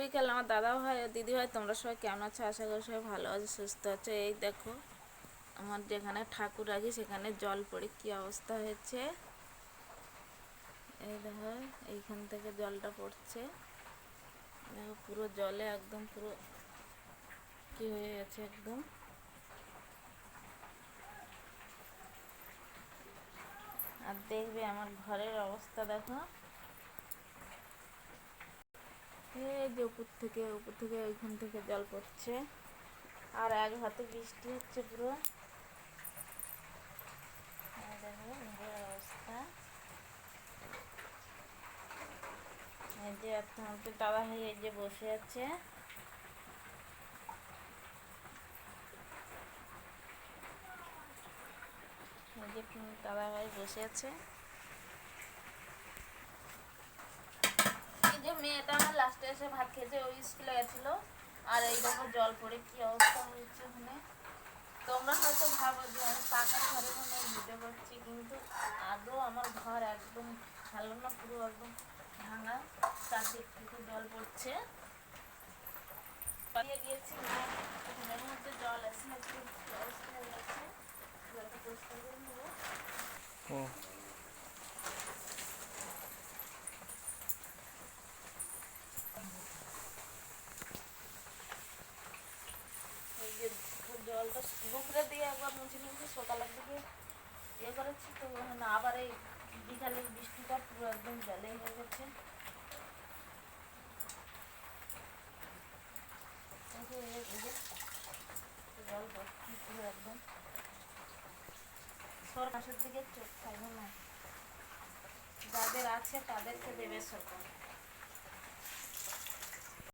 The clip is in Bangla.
বিকাল আমার দাদা ভাই ও দিদি ভাই, তোমরা সবাই কেমন আছো? আশা করি সবাই ভালো আছো, সুস্থ আছো। এই দেখো আমার যেখানে ঠাকুর আছে সেখানে জল পড়ে কি অবস্থা হয়েছে। এই দেখো এইখান থেকে জলটা পড়ছে, দেখো পুরো জলে একদম পুরো কি হয়ে গেছে একদম। আর দেখবে আমার ঘরের অবস্থা দেখো, এই যে উপর থেকে ওইখান থেকে জল পড়ছে, আর এক হাতে বৃষ্টি হচ্ছে পুরো। দেখো ঘরের অবস্থা। এই যে তোমাদের দাদা ভাই এই যে বসে আছে, এই যে দাদা ভাই বসে আছে। এই যে মেয়েটা আমার লাস্টে এসে ভাত খেয়েছে, ওই স্কুলে গেছিল। আর এই দেখো জল পড়ে কি অবস্থা হয়েছে ওখানে। তোমরা হয়তো ভাবো যে আমি পাকার ঘরে মানে ভিডিও করছি, কিন্তু আদৌ আমার ঘর একদম ভালো না, পুরো একদম ভাঙা, চারদিক থেকে জল পড়ছে। পালিয়ে গিয়েছি, ঘরের মধ্যে জল আসে, একটু অবস্থা হয়ে গেছে, জলটা পরিষ্কার করে নেবো। এই যে জলটা দুপুরে দিয়ে একবার মুছে নিয়েছি, সকালের দিকে ইয়ে করেছি, তো না আবার এই বিকালের বৃষ্টিটা পুরো একদম জলে হয়ে গেছে। জল ভর্তি পুরো একদম, সরকারের দিকে চোখ থাকবে না, যাদের আছে তাদেরকে দেবে সরকার।